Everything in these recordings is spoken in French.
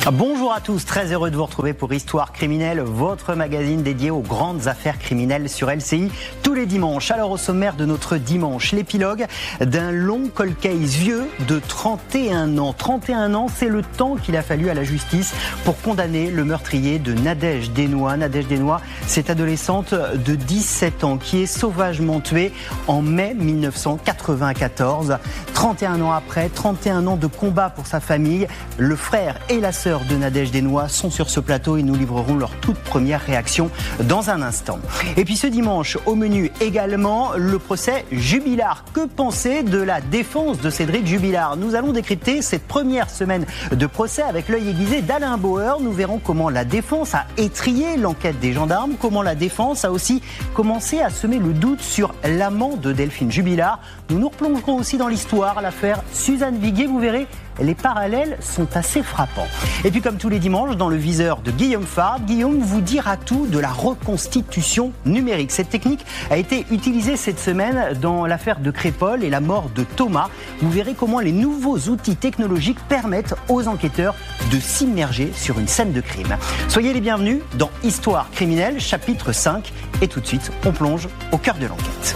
Bonjour à tous, très heureux de vous retrouver pour Histoire criminelle, votre magazine dédié aux grandes affaires criminelles sur LCI tous les dimanches. Alors au sommaire de notre dimanche, l'épilogue d'un long cold case vieux de 31 ans. 31 ans, c'est le temps qu'il a fallu à la justice pour condamner le meurtrier de Nadège Desnois. Nadège Desnois, cette adolescente de 17 ans qui est sauvagement tuée en mai 1994. 31 ans après, 31 ans de combat pour sa famille, le frère et la sœur de Nadège Desnois sont sur ce plateau et nous livreront leur toute première réaction dans un instant. Et puis ce dimanche, au menu également, le procès Jubilard. Que penser de la défense de Cédric Jubilard? Nous allons décrypter cette première semaine de procès avec l'œil aiguisé d'Alain Bauer. Nous verrons comment la défense a étrillé l'enquête des gendarmes, comment la défense a aussi commencé à semer le doute sur l'amant de Delphine Jubilard. Nous nous replongerons aussi dans l'histoire, l'affaire Suzanne Viguier. Vous verrez, les parallèles sont assez frappants. Et puis comme tous les dimanches, dans le viseur de Guillaume Fard, Guillaume vous dira tout de la reconstitution numérique. Cette technique a été utilisée cette semaine dans l'affaire de Crépol et la mort de Thomas. Vous verrez comment les nouveaux outils technologiques permettent aux enquêteurs de s'immerger sur une scène de crime. Soyez les bienvenus dans Histoire criminelle, chapitre 5. Et tout de suite, on plonge au cœur de l'enquête.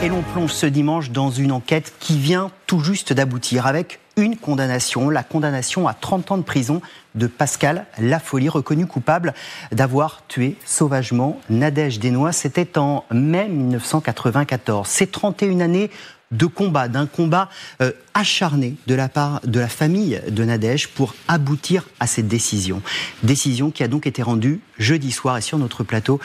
Et l'on plonge ce dimanche dans une enquête qui vient tout juste d'aboutir avec une condamnation, la condamnation à 30 ans de prison de Pascal Lafolie, reconnu coupable d'avoir tué sauvagement Nadège Desnois. C'était en mai 1994. C'est 31 années de combat, d'un combat acharné de la part de la famille de Nadège pour aboutir à cette décision. Décision qui a donc été rendue jeudi soir. Et sur notre plateau,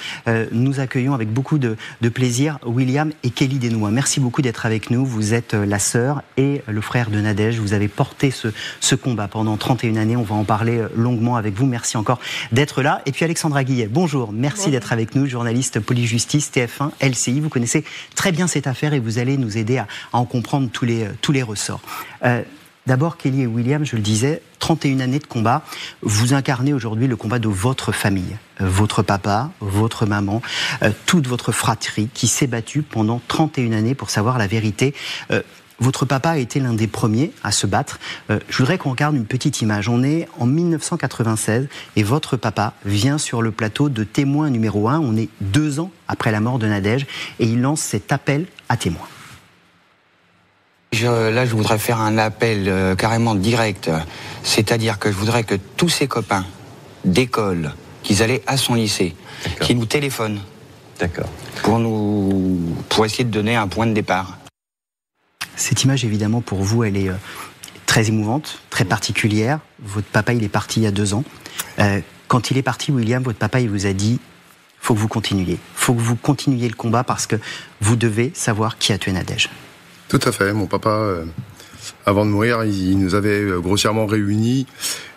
nous accueillons avec beaucoup de plaisir William et Kelly Desnois. Merci beaucoup d'être avec nous. Vous êtes la sœur et le frère de Nadège. Vous avez porté ce combat pendant 31 années. On va en parler longuement avec vous. Merci encore d'être là. Et puis Alexandra Guillet, bonjour. Merci d'être avec nous, journaliste police-justice, TF1, LCI. Vous connaissez très bien cette affaire et vous allez nous aider à en comprendre tous les ressorts. D'abord, Kelly et William, je le disais, 31 années de combat. Vous incarnez aujourd'hui le combat de votre famille, votre papa, votre maman, toute votre fratrie qui s'est battue pendant 31 années pour savoir la vérité. Votre papa a été l'un des premiers à se battre. Je voudrais qu'on regarde une petite image. On est en 1996 et votre papa vient sur le plateau de témoin numéro 1. On est 2 ans après la mort de Nadège et il lance cet appel à témoins. Là, je voudrais faire un appel carrément direct. C'est-à-dire que je voudrais que tous ses copains d'école, qu'ils allaient à son lycée, qu'ils nous téléphonent. D'accord. Pour essayer de donner un point de départ. Cette image, évidemment, pour vous, elle est très émouvante, très particulière. Votre papa, il est parti il y a 2 ans. Quand il est parti, William, votre papa, il vous a dit « faut que vous continuiez. Faut que vous continuiez le combat parce que vous devez savoir qui a tué Nadège. » Tout à fait. Mon papa, avant de mourir, il nous avait grossièrement réunis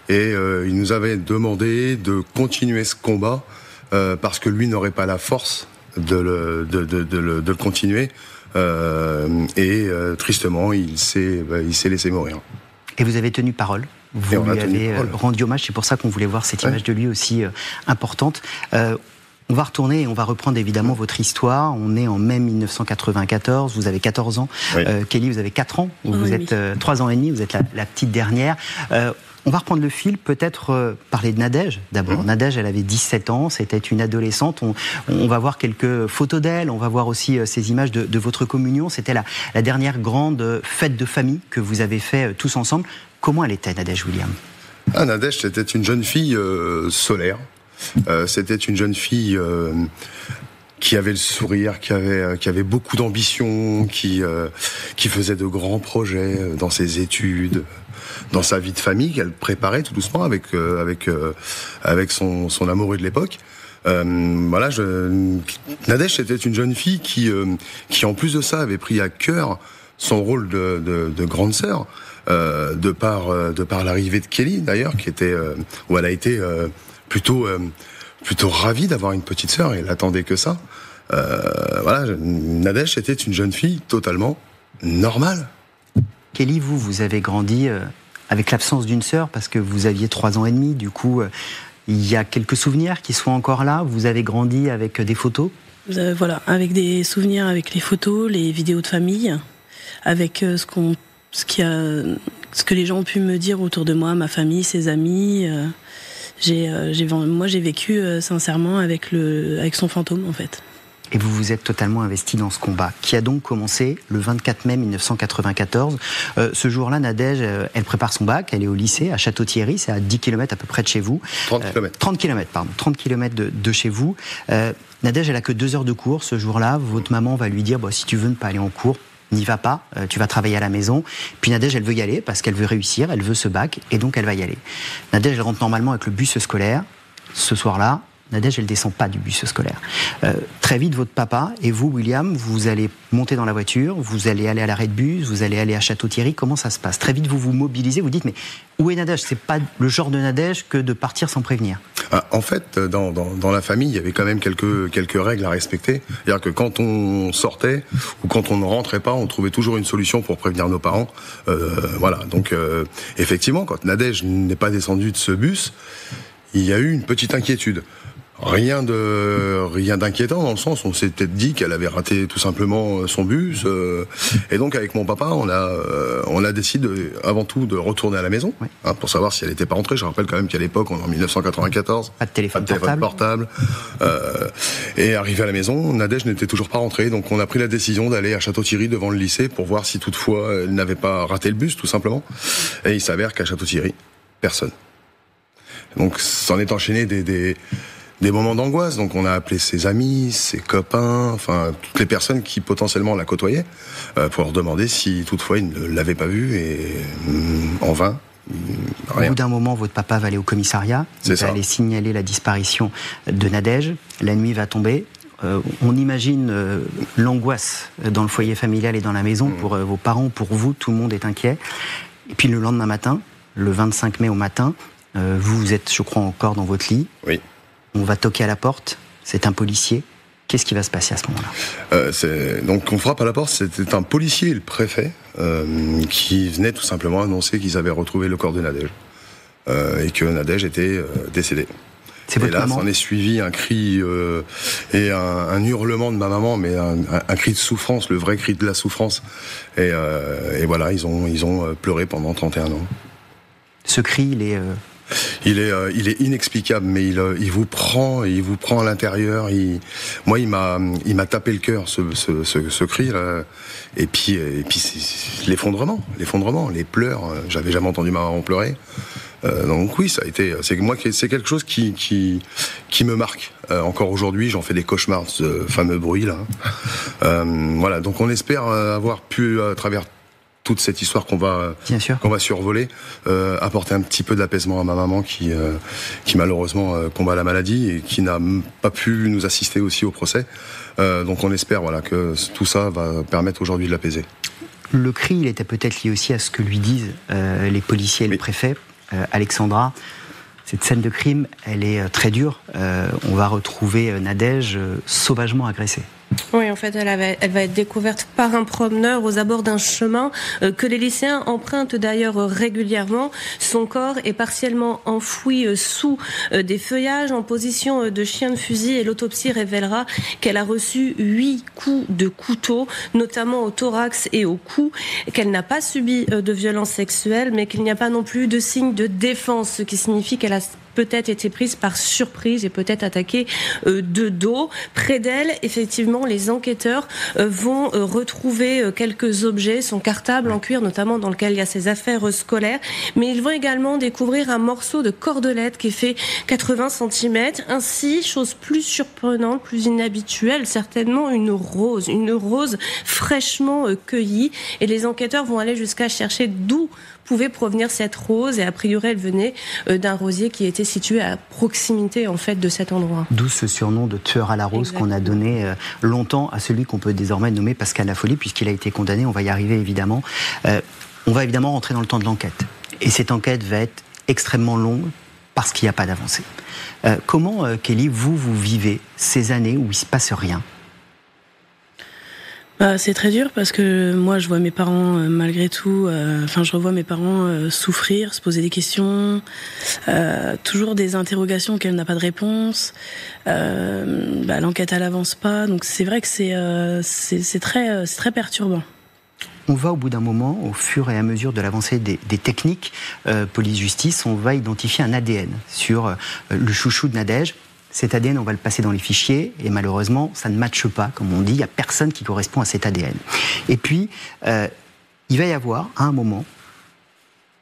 et il nous avait demandé de continuer ce combat parce que lui n'aurait pas la force de le continuer. Tristement, il s'est laissé mourir. Et vous avez tenu parole. Vous lui avez rendu hommage. C'est pour ça qu'on voulait voir cette image de lui aussi importante. On va retourner et on va reprendre évidemment votre histoire. On est en mai 1994, vous avez 14 ans. Oui. Kelly, vous avez 4 ans. Vous êtes 3 ans et demi, vous êtes la petite dernière. On va reprendre le fil, peut-être parler de Nadège d'abord. Nadège, elle avait 17 ans, c'était une adolescente. On va voir quelques photos d'elle, on va voir aussi ces images de votre communion. C'était la dernière grande fête de famille que vous avez fait tous ensemble. Comment elle était, Nadège, William? Nadège, c'était une jeune fille solaire. C'était une jeune fille qui avait le sourire, qui avait beaucoup d'ambition, qui faisait de grands projets dans ses études, dans sa vie de famille qu'elle préparait tout doucement avec son amoureux de l'époque. Nadège, c'était une jeune fille qui en plus de ça avait pris à cœur son rôle de grande sœur, de par l'arrivée de Kelly d'ailleurs, où elle a été plutôt ravie d'avoir une petite sœur, et elle attendait que ça. Nadège était une jeune fille totalement normale. Kelly, vous avez grandi avec l'absence d'une sœur parce que vous aviez 3 ans et demi. Du coup, il y a quelques souvenirs qui sont encore là. Vous avez grandi avec des photos. Avec des souvenirs, avec les photos, les vidéos de famille, avec ce qu'on ce que les gens ont pu me dire autour de moi, ma famille, ses amis. Moi, j'ai vécu sincèrement avec son fantôme, en fait. Et vous vous êtes totalement investi dans ce combat, qui a donc commencé le 24 mai 1994. Ce jour-là, Nadège, elle prépare son bac, elle est au lycée à Château-Thierry, c'est à 10 km à peu près de chez vous. 30 km. 30 km de chez vous. Nadège, elle a que 2 heures de cours ce jour-là. Votre maman va lui dire, si tu veux ne pas aller en cours, n'y va pas, tu vas travailler à la maison. Puis Nadège, elle veut y aller parce qu'elle veut réussir, elle veut ce bac, et donc elle va y aller. Nadège, elle rentre normalement avec le bus scolaire. Ce soir-là, Nadège, elle descend pas du bus scolaire. Très vite, votre papa et vous, William, vous allez monter dans la voiture, vous allez aller à l'arrêt de bus, vous allez aller à Château-Thierry. Comment ça se passe? Très vite, vous vous mobilisez, vous dites, mais où est Nadège? C'est pas le genre de Nadège que de partir sans prévenir. En fait, dans la famille, il y avait quand même quelques règles à respecter. C'est-à-dire que quand on sortait ou quand on ne rentrait pas, on trouvait toujours une solution pour prévenir nos parents. Voilà. Donc, effectivement, quand Nadège n'est pas descendue de ce bus, il y a eu une petite inquiétude. Rien d'inquiétant dans le sens où on s'est peut-être dit qu'elle avait raté tout simplement son bus et donc avec mon papa on a décidé avant tout de retourner à la maison, oui, pour savoir si elle n'était pas rentrée. Je rappelle quand même qu'à l'époque, en 1994, pas de téléphone portable. Et arrivé à la maison, Nadège n'était toujours pas rentrée, donc on a pris la décision d'aller à Château-Thierry devant le lycée pour voir si toutefois elle n'avait pas raté le bus tout simplement. Et il s'avère qu'à Château-Thierry, personne. Donc s'en est enchaîné des moments d'angoisse, donc on a appelé ses amis, ses copains, enfin toutes les personnes qui potentiellement la côtoyaient, pour leur demander si toutefois ils ne l'avaient pas vue, et en vain. Rien. Au bout d'un moment, votre papa va aller au commissariat, il va aller signaler la disparition de Nadège. La nuit va tomber. On imagine l'angoisse dans le foyer familial et dans la maison pour vos parents, pour vous, tout le monde est inquiet. Et puis le lendemain matin, le 25 mai au matin, vous êtes, je crois, encore dans votre lit. Oui. On va toquer à la porte, c'est un policier. Qu'est-ce qui va se passer à ce moment-là? Donc on frappe à la porte, c'était un policier et le préfet qui venaient tout simplement annoncer qu'ils avaient retrouvé le corps de Nadège et que Nadège était décédée. C'est votre maman? S'en est suivi un cri et un hurlement de ma maman, mais un cri de souffrance, le vrai cri de la souffrance. Et voilà, ils ont pleuré pendant 31 ans. Ce cri, il est inexplicable, mais il vous prend à l'intérieur. Moi, il m'a tapé le cœur, ce cri là. Et puis c'est l'effondrement, les pleurs. J'avais jamais entendu ma maman pleurer. Donc oui, ça a été. C'est quelque chose qui me marque. Encore aujourd'hui, j'en fais des cauchemars, ce fameux bruit là. Voilà. Donc on espère avoir pu, à travers toute cette histoire qu'on va survoler, apporter un petit peu d'apaisement à ma maman qui malheureusement combat la maladie et qui n'a pas pu nous assister aussi au procès. Donc on espère que tout ça va permettre aujourd'hui de l'apaiser. Le cri, il était peut-être lié aussi à ce que lui disent les policiers et le préfet. Alexandra, cette scène de crime, elle est très dure. On va retrouver Nadège sauvagement agressée. Oui, en fait, elle va être découverte par un promeneur aux abords d'un chemin que les lycéens empruntent d'ailleurs régulièrement. Son corps est partiellement enfoui sous des feuillages en position de chien de fusil et l'autopsie révélera qu'elle a reçu 8 coups de couteau, notamment au thorax et au cou, qu'elle n'a pas subi de violences sexuelles, mais qu'il n'y a pas non plus de signe de défense, ce qui signifie qu'elle a peut-être été prise par surprise et peut-être attaquée de dos. Près d'elle, effectivement, les enquêteurs vont retrouver quelques objets, son cartable en cuir notamment dans lequel il y a ses affaires scolaires, mais ils vont également découvrir un morceau de cordelette qui fait 80 cm, ainsi, chose plus surprenante, plus inhabituelle, certainement une rose fraîchement cueillie, et les enquêteurs vont aller jusqu'à chercher d'où pouvait provenir cette rose, et a priori elle venait d'un rosier qui était situé à proximité en fait de cet endroit. D'où ce surnom de tueur à la rose. Exactement. Qu'on a donné longtemps à celui qu'on peut désormais nommer Pascal Laffolie, puisqu'il a été condamné. On va y arriver évidemment. On va évidemment rentrer dans le temps de l'enquête, et cette enquête va être extrêmement longue parce qu'il n'y a pas d'avancée. Comment, Kelly, vous vivez ces années où il ne se passe rien? C'est très dur parce que moi je vois mes parents malgré tout, je revois mes parents souffrir, se poser des questions, toujours des interrogations auxquelles on n'a pas de réponse. L'enquête elle avance pas, donc c'est vrai que c'est très perturbant. on va au bout d'un moment, au fur et à mesure de l'avancée des techniques police-justice, on va identifier un ADN sur le chouchou de Nadège. Cet ADN, on va le passer dans les fichiers et malheureusement, ça ne matche pas, comme on dit, il n'y a personne qui correspond à cet ADN. Et puis, il va y avoir, à un moment,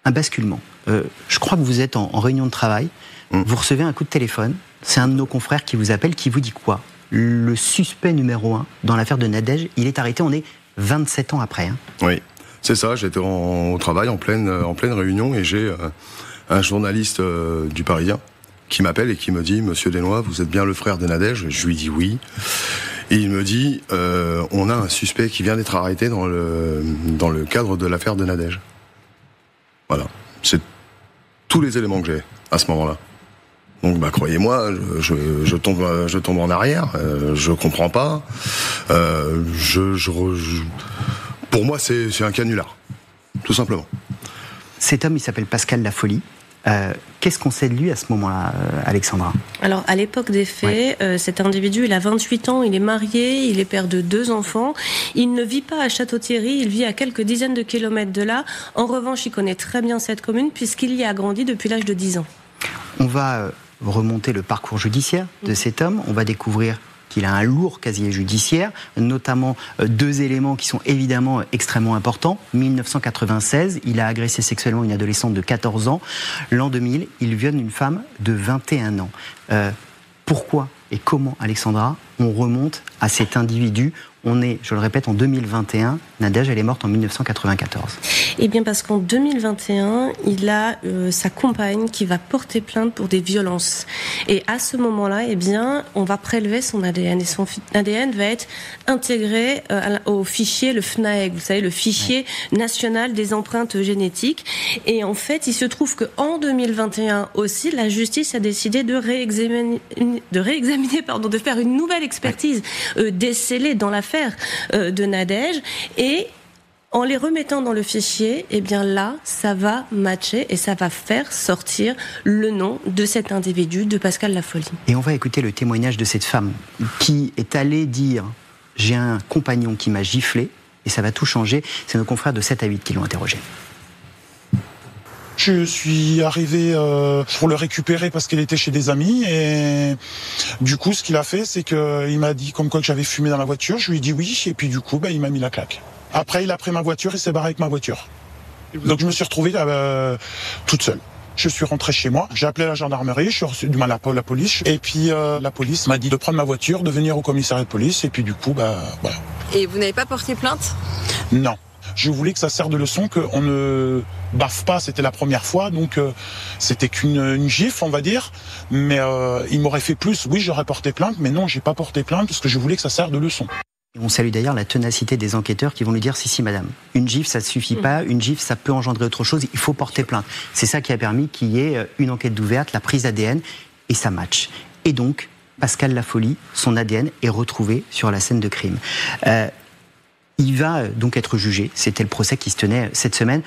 un basculement. Je crois que vous êtes en réunion de travail, vous recevez un coup de téléphone, c'est un de nos confrères qui vous appelle, qui vous dit quoi ? Le suspect numéro 1 dans l'affaire de Nadège, il est arrêté, on est 27 ans après. Oui, c'est ça, j'étais au travail en pleine réunion et j'ai un journaliste du Parisien qui m'appelle et qui me dit « Monsieur Desnoyers, vous êtes bien le frère de Nadège ?» Je lui dis « oui ». Et il me dit « On a un suspect qui vient d'être arrêté dans le cadre de l'affaire de Nadège ». Voilà, c'est tous les éléments que j'ai à ce moment-là. Donc croyez-moi, je tombe en arrière, je comprends pas. Pour moi, c'est un canular, tout simplement. Cet homme, il s'appelle Pascal Lafolie. Qu'est-ce qu'on sait de lui à ce moment-là, Alexandra ? Alors, à l'époque des faits, cet individu, il a 28 ans, il est marié, il est père de 2 enfants. Il ne vit pas à Château-Thierry, il vit à quelques dizaines de kilomètres de là. En revanche, il connaît très bien cette commune puisqu'il y a grandi depuis l'âge de 10 ans. On va remonter le parcours judiciaire de cet homme. On va découvrir qu'il a un lourd casier judiciaire, notamment 2 éléments qui sont évidemment extrêmement importants. 1996, il a agressé sexuellement une adolescente de 14 ans. L'an 2000, il viole une femme de 21 ans. Pourquoi et comment, Alexandra, on remonte à cet individu ? On est, je le répète, en 2021. Nadège, elle est morte en 1994. Eh bien, parce qu'en 2021, il a sa compagne qui va porter plainte pour des violences. Et à ce moment-là, eh bien, on va prélever son ADN. Et son ADN va être intégré au fichier, le FNAEG, vous savez, le fichier national des empreintes génétiques. Et en fait, il se trouve qu'en 2021 aussi, la justice a décidé de faire une nouvelle expertise décelée dans l'affaire de Nadège, et en les remettant dans le fichier, eh bien là, ça va matcher et ça va faire sortir le nom de cet individu, de Pascal Lafolie. Et on va écouter le témoignage de cette femme qui est allée dire « J'ai un compagnon qui m'a giflé » et ça va tout changer. C'est nos confrères de 7 à 8 qui l'ont interrogé. Je suis arrivé pour le récupérer parce qu'il était chez des amis et du coup ce qu'il a fait c'est qu'il m'a dit comme quoi que j'avais fumé dans la voiture, je lui ai dit oui et puis du coup il m'a mis la claque. Après il a pris ma voiture et s'est barré avec ma voiture. Donc je me suis retrouvé toute seule. Je suis rentré chez moi, j'ai appelé la gendarmerie, je suis reçu la police et puis la police m'a dit de prendre ma voiture, de venir au commissariat de police et puis du coup voilà. Et vous n'avez pas porté plainte ? Non. Je voulais que ça serve de leçon, qu'on ne baffe pas, c'était la première fois, donc c'était qu'une gifle, on va dire, mais il m'aurait fait plus, oui j'aurais porté plainte, mais non, j'ai pas porté plainte parce que je voulais que ça serve de leçon. On salue d'ailleurs la ténacité des enquêteurs qui vont lui dire si madame, une gifle ça ne suffit pas, une gifle ça peut engendrer autre chose, il faut porter plainte. C'est ça qui a permis qu'il y ait une enquête ouverte, la prise ADN, et ça match. Et donc, Pascal Lafolie, son ADN est retrouvé sur la scène de crime. Il va donc être jugé, c'était le procès qui se tenait cette semaine.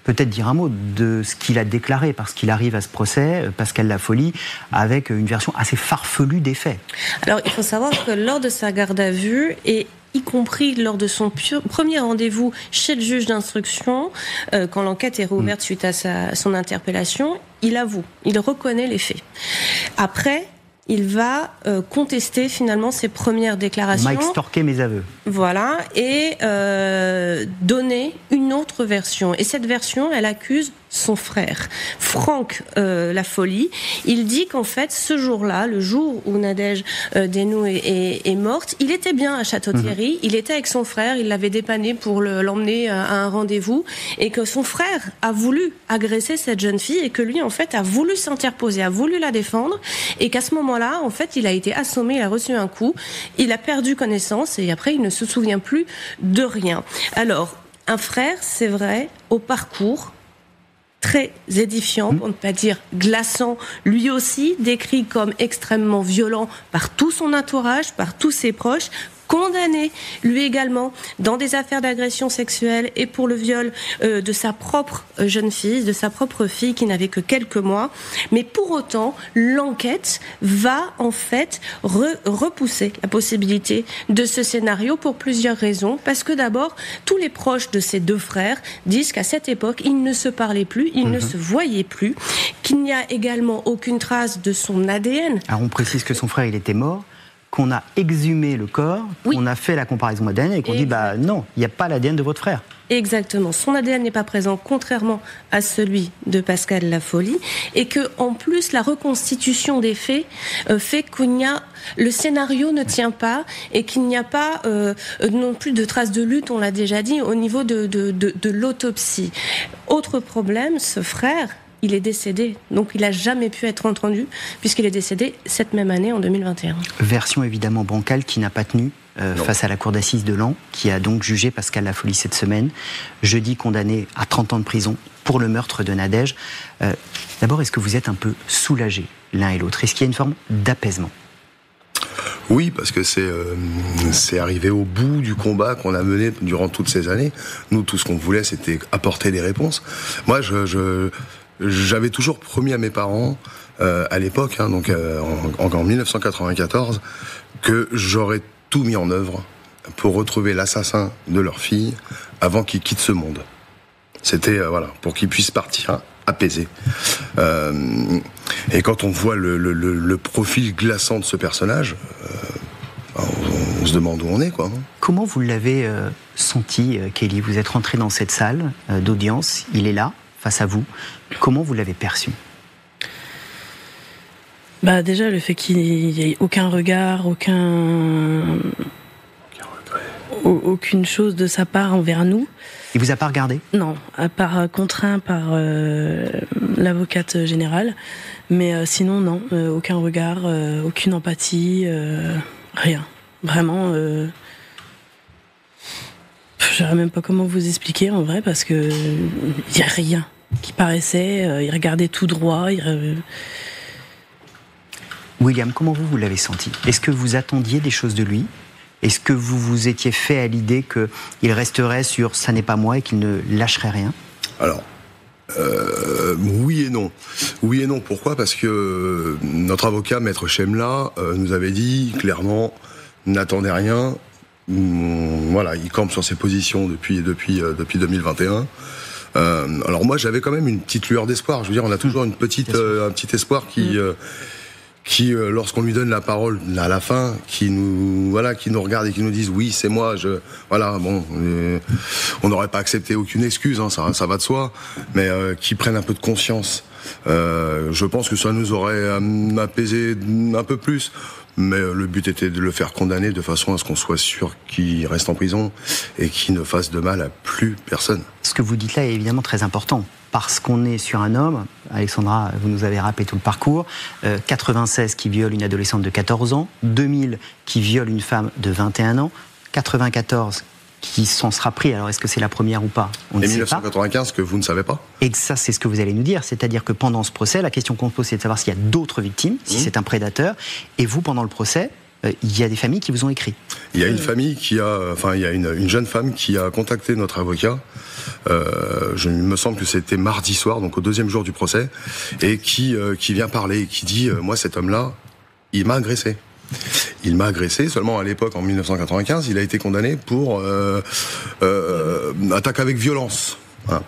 Peut-être dire un mot de ce qu'il a déclaré, parce qu'il arrive à ce procès, Pascal Lafolie, avec une version assez farfelue des faits. Alors, il faut savoir que lors de sa garde à vue, et y compris lors de son premier rendez-vous chez le juge d'instruction, quand l'enquête est réouverte suite à son interpellation, il avoue, il reconnaît les faits. Après, il va contester finalement ses premières déclarations. M'a extorqué mes aveux. Voilà, et donner une autre version. Et cette version, elle accuse son frère, Franck Lafolie. Il dit qu'en fait, ce jour-là, le jour où Nadège Desnoyers est morte, il était bien à Château-Thierry, il était avec son frère, il l'avait dépanné pour l'emmener à un rendez-vous, et que son frère a voulu agresser cette jeune fille, et que lui, en fait, a voulu s'interposer, a voulu la défendre, et qu'à ce moment-là, en fait, il a été assommé, il a reçu un coup, il a perdu connaissance, et après, il ne se souvient plus de rien. Alors, un frère, c'est vrai, au parcours très édifiant, pour ne pas dire glaçant, lui aussi décrit comme extrêmement violent par tout son entourage, par tous ses proches, condamné, lui également, dans des affaires d'agression sexuelle et pour le viol de sa propre jeune fille, de sa propre fille qui n'avait que quelques mois. Mais pour autant, l'enquête va en fait repousser la possibilité de ce scénario pour plusieurs raisons. Parce que d'abord, tous les proches de ces deux frères disent qu'à cette époque, ils ne se parlaient plus, ils ne se voyaient plus, qu'il n'y a également aucune trace de son ADN. Alors on précise que son frère, il était mort, qu'on a exhumé le corps, qu'on a fait la comparaison ADN et qu'on dit non, il n'y a pas l'ADN de votre frère. Exactement. Son ADN n'est pas présent, contrairement à celui de Pascal Lafolie, et que, en plus, la reconstitution des faits fait le scénario ne tient pas et qu'il n'y a pas non plus de traces de lutte, on l'a déjà dit, au niveau de l'autopsie. Autre problème, ce frère, il est décédé, donc il n'a jamais pu être entendu puisqu'il est décédé cette même année, en 2021. Version évidemment bancale qui n'a pas tenu face à la cour d'assises de Laon, qui a donc jugé Pascal Lafolie cette semaine, jeudi condamné à 30 ans de prison pour le meurtre de Nadège. D'abord, est-ce que vous êtes un peu soulagés l'un et l'autre ? Est-ce qu'il y a une forme d'apaisement ? Oui, parce que c'est arrivé au bout du combat qu'on a mené durant toutes ces années. Nous, tout ce qu'on voulait, c'était apporter des réponses. Moi, j'avais toujours promis à mes parents, à l'époque, donc en 1994, que j'aurais tout mis en œuvre pour retrouver l'assassin de leur fille avant qu'il quitte ce monde. C'était pour qu'il puisse partir apaisé. Et quand on voit le profil glaçant de ce personnage, on se demande où on est, quoi. Comment vous l'avez senti, Kelly ? Vous êtes rentré dans cette salle d'audience, il est là, face à vous. Comment vous l'avez perçu ? Déjà, le fait qu'il n'y ait aucun regard, aucune chose de sa part envers nous. Il vous a pas regardé ? Non, à part contraint par l'avocate générale. Mais sinon, non, aucun regard, aucune empathie, rien. Vraiment, je ne sais même pas comment vous expliquer en vrai, parce que il n'y a rien qui paraissait, il regardait tout droit. William, comment vous l'avez senti ? Est-ce que vous attendiez des choses de lui ? Est-ce que vous vous étiez fait à l'idée qu'il resterait sur « ça n'est pas moi » et qu'il ne lâcherait rien ? Alors, oui et non. Oui et non, pourquoi ? Parce que notre avocat, Maître Chemla, nous avait dit clairement « n'attendez rien ». Il campe sur ses positions depuis 2021. Alors moi, j'avais quand même une petite lueur d'espoir. Je veux dire, on a toujours un petit espoir qui lorsqu'on lui donne la parole à la fin, qui nous regarde et qui nous disent oui, c'est moi, on n'aurait pas accepté aucune excuse, ça va de soi, mais qui prennent un peu de conscience. Je pense que ça nous aurait apaisé un peu plus. Mais le but était de le faire condamner de façon à ce qu'on soit sûr qu'il reste en prison et qu'il ne fasse de mal à plus personne. Ce que vous dites là est évidemment très important, parce qu'on est sur un homme, Alexandra, vous nous avez rappelé tout le parcours, 96 qui viole une adolescente de 14 ans, 2000 qui viole une femme de 21 ans, 94 qui s'en sera pris, alors est-ce que c'est la première ou pas ? On ne sait 1995 que vous ne savez pas ? Et ça, c'est ce que vous allez nous dire, c'est-à-dire que pendant ce procès, la question qu'on se pose, c'est de savoir s'il y a d'autres victimes, si c'est un prédateur, et vous, pendant le procès, il y a des familles qui vous ont écrit. Il y a une famille il y a une jeune femme qui a contacté notre avocat, il me semble que c'était mardi soir, donc au deuxième jour du procès, et qui vient parler, et qui dit, moi cet homme-là, il m'a agressé. Il m'a agressé, seulement à l'époque, en 1995, il a été condamné pour attaque avec violence. Voilà.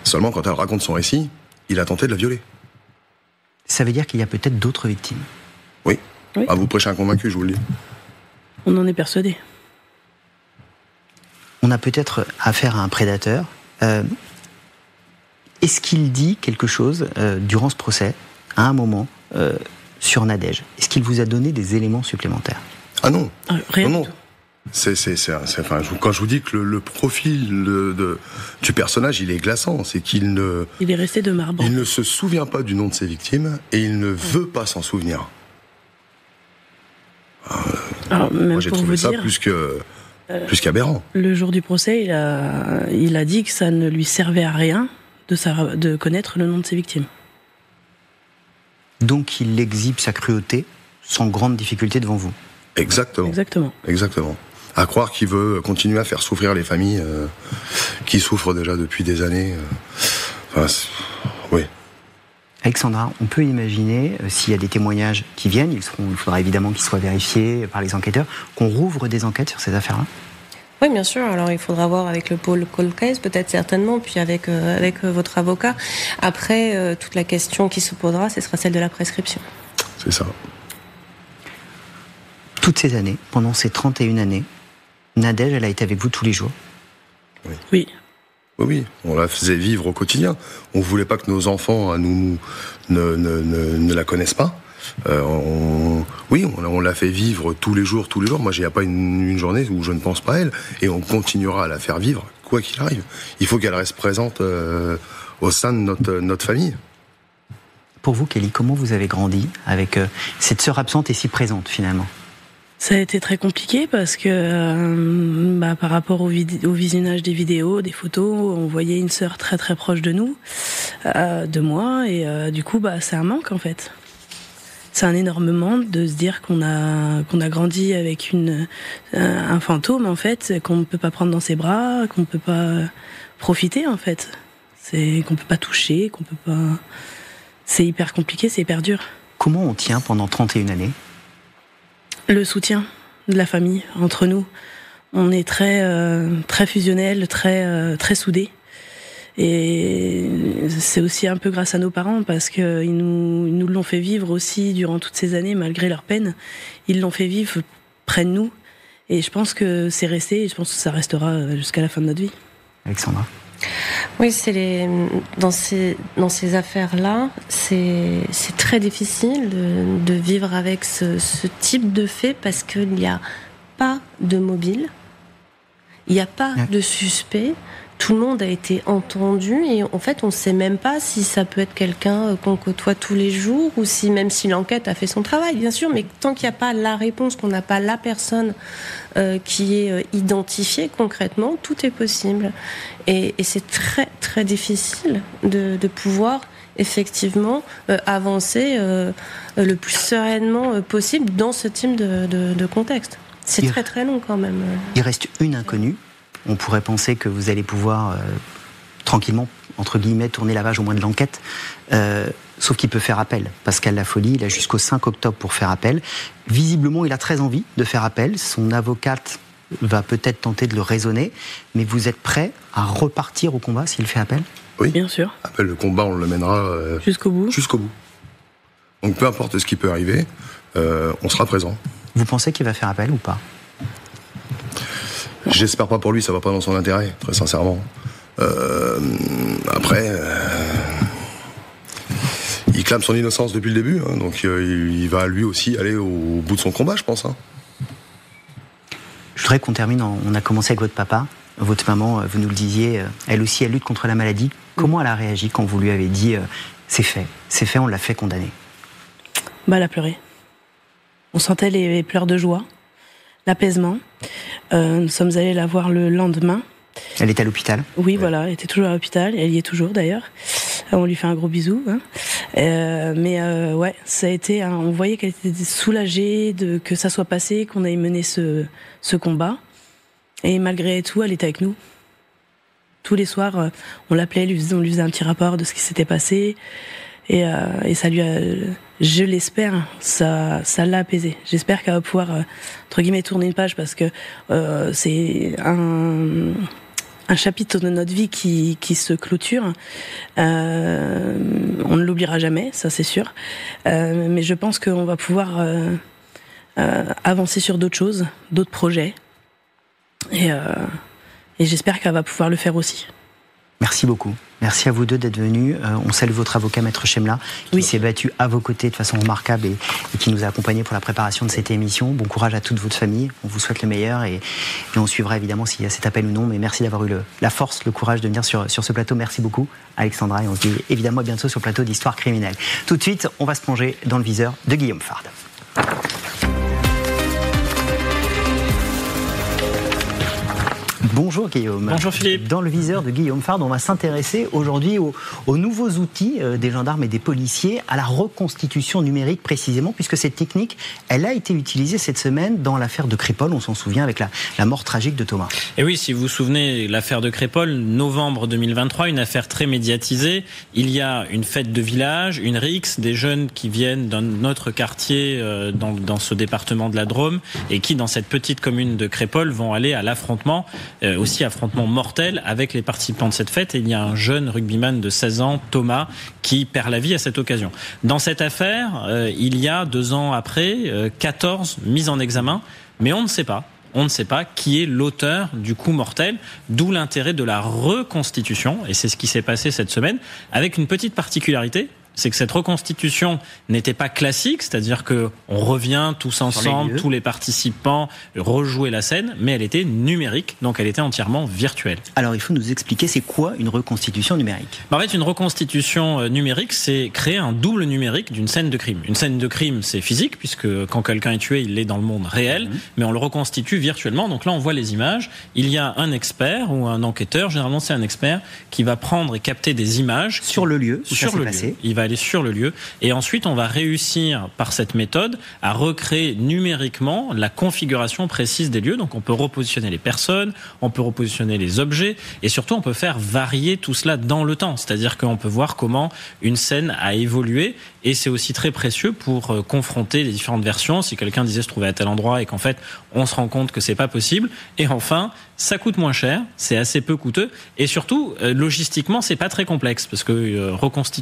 Seulement, quand elle raconte son récit, il a tenté de la violer. Ça veut dire qu'il y a peut-être d'autres victimes ? Oui. Vous prêchez un convaincu, je vous le dis. On en est persuadé. On a peut-être affaire à un prédateur. Est-ce qu'il dit quelque chose durant ce procès, à un moment, sur Nadège ? Est-ce qu'il vous a donné des éléments supplémentaires ? Ah non. Rien. Non. Quand je vous dis que le profil du personnage, il est glaçant, c'est qu'il il est resté de marbre. Il ne se souvient pas du nom de ses victimes et il ne veut pas s'en souvenir. Alors, même moi, j'ai pour trouvé vous ça dire, plus qu'aberrant. Le jour du procès, il a dit que ça ne lui servait à rien de connaître le nom de ses victimes. Donc il exhibe sa cruauté sans grande difficulté devant vous. Exactement. à croire qu'il veut continuer à faire souffrir les familles qui souffrent déjà depuis des années. Oui. Alexandra, on peut imaginer, s'il y a des témoignages qui viennent, il faudra évidemment qu'ils soient vérifiés par les enquêteurs, qu'on rouvre des enquêtes sur ces affaires-là ? Oui, bien sûr. Alors, il faudra voir avec le pôle Cold Case, peut-être certainement, puis avec votre avocat. Après, toute la question qui se posera, ce sera celle de la prescription. C'est ça. Toutes ces années, pendant ces 31 années, Nadège, elle a été avec vous tous les jours ? Oui. Oui, on la faisait vivre au quotidien. On voulait pas que nos enfants ne la connaissent pas. On la fait vivre tous les jours. Moi, il n'y a pas une journée où je ne pense pas à elle. Et on continuera à la faire vivre, quoi qu'il arrive. Il faut qu'elle reste présente au sein de notre famille. Pour vous, Kelly, comment vous avez grandi avec cette sœur absente et si présente, finalement ? Ça a été très compliqué parce que par rapport au visionnage des vidéos, des photos, on voyait une sœur très très proche de nous, de moi, et du coup c'est un manque en fait. C'est un énorme manque de se dire qu'on a grandi avec un fantôme en fait, qu'on ne peut pas prendre dans ses bras, qu'on ne peut pas profiter en fait. C'est qu'on peut pas toucher, qu'on peut pas. C'est hyper compliqué, c'est hyper dur. Comment on tient pendant 31 années ? Le soutien de la famille entre nous. On est très très fusionnels, très soudés. Et c'est aussi un peu grâce à nos parents parce que ils nous l'ont fait vivre aussi durant toutes ces années malgré leur peine. Ils l'ont fait vivre près de nous. Et je pense que c'est resté et je pense que ça restera jusqu'à la fin de notre vie. Alexandra. Oui, dans ces affaires-là, c'est très difficile de vivre avec ce type de fait parce qu'il n'y a pas de mobile, il n'y a pas de suspect. Tout le monde a été entendu et en fait on ne sait même pas si ça peut être quelqu'un qu'on côtoie tous les jours ou si même si l'enquête a fait son travail, bien sûr, mais tant qu'il n'y a pas la réponse, qu'on n'a pas la personne qui est identifiée concrètement, tout est possible. Et c'est très très difficile de pouvoir effectivement avancer le plus sereinement possible dans ce type de contexte. C'est très très long quand même. Il reste une inconnue. On pourrait penser que vous allez pouvoir tranquillement, entre guillemets, tourner la page au moins de l'enquête. Sauf qu'il peut faire appel. Pascal Lafolie, il a jusqu'au 5 octobre pour faire appel. Visiblement, il a très envie de faire appel. Son avocate va peut-être tenter de le raisonner. Mais vous êtes prêt à repartir au combat s'il fait appel ? Oui, bien sûr. Appel, le combat, on le mènera jusqu'au bout. Donc peu importe ce qui peut arriver, on sera présent. Vous pensez qu'il va faire appel ou pas ? J'espère pas pour lui, ça va pas dans son intérêt, très sincèrement. Après, il clame son innocence depuis le début, hein, donc il va lui aussi aller au bout de son combat, je pense. Hein. Je voudrais qu'on termine, on a commencé avec votre papa, votre maman, vous nous le disiez, elle aussi, elle lutte contre la maladie. Comment elle a réagi quand vous lui avez dit c'est fait, on l'a fait condamner ? Elle a pleuré. On sentait les pleurs de joie. L'apaisement. Nous sommes allés la voir le lendemain. Elle est à l'hôpital ? Oui, voilà, elle était toujours à l'hôpital. Elle y est toujours d'ailleurs. On lui fait un gros bisou. Hein. Ouais, ça a été. On voyait qu'elle était soulagée que ça soit passé, qu'on ait mené ce combat. Et malgré tout, elle était avec nous. Tous les soirs, on l'appelait, on lui faisait un petit rapport de ce qui s'était passé. Et ça lui a, je l'espère, ça l'a apaisé. J'espère qu'elle va pouvoir, entre guillemets, tourner une page parce que c'est un chapitre de notre vie qui se clôture. On ne l'oubliera jamais, ça c'est sûr. Mais je pense qu'on va pouvoir avancer sur d'autres choses, d'autres projets. Et j'espère qu'elle va pouvoir le faire aussi. Merci beaucoup. Merci à vous deux d'être venus. On salue votre avocat, Maître Chemla, qui s'est battu à vos côtés de façon remarquable et qui nous a accompagnés pour la préparation de cette émission. Bon courage à toute votre famille. On vous souhaite le meilleur et on suivra évidemment s'il y a cet appel ou non. Mais merci d'avoir eu la force, le courage de venir sur ce plateau. Merci beaucoup, Alexandra. Et on se dit évidemment à bientôt sur le plateau d'Histoire criminelle. Tout de suite, on va se plonger dans le viseur de Guillaume Fard. Bonjour Guillaume. Bonjour Philippe. Dans le viseur de Guillaume Fard, on va s'intéresser aujourd'hui aux nouveaux outils des gendarmes et des policiers, à la reconstitution numérique précisément, puisque cette technique, elle a été utilisée cette semaine dans l'affaire de Crépol, on s'en souvient, avec la mort tragique de Thomas. Et oui, si vous vous souvenez, l'affaire de Crépol, novembre 2023, une affaire très médiatisée. Il y a une fête de village, une rixe, des jeunes qui viennent d'un autre quartier dans ce département de la Drôme et qui, dans cette petite commune de Crépol, vont aller à l'affrontement, aussi affrontement mortel avec les participants de cette fête. Et il y a un jeune rugbyman de 16 ans, Thomas, qui perd la vie à cette occasion. Dans cette affaire, il y a 2 ans après, 14 mises en examen, mais on ne sait pas. On ne sait pas qui est l'auteur du coup mortel, d'où l'intérêt de la reconstitution, et c'est ce qui s'est passé cette semaine, avec une petite particularité, c'est que cette reconstitution n'était pas classique, c'est-à-dire que on revient tous ensemble, tous les participants, rejouer la scène, mais elle était numérique, donc elle était entièrement virtuelle. Alors il faut nous expliquer, c'est quoi une reconstitution numérique ? En fait, une reconstitution numérique, c'est créer un double numérique d'une scène de crime. Une scène de crime, c'est physique, puisque quand quelqu'un est tué, il est dans le monde réel, mais on le reconstitue virtuellement, donc là on voit les images, il y a un expert ou un enquêteur, généralement c'est un expert, qui va prendre et capter des images. Sur le lieu où ça s'est passé. Il va aller sur le lieu et ensuite on va réussir par cette méthode à recréer numériquement la configuration précise des lieux. Donc on peut repositionner les personnes, on peut repositionner les objets et surtout on peut faire varier tout cela dans le temps. C'est-à-dire qu'on peut voir comment une scène a évolué et c'est aussi très précieux pour confronter les différentes versions. Si quelqu'un disait se trouver à tel endroit et qu'en fait on se rend compte que c'est pas possible. Et enfin, ça coûte moins cher, c'est assez peu coûteux et surtout logistiquement c'est pas très complexe parce que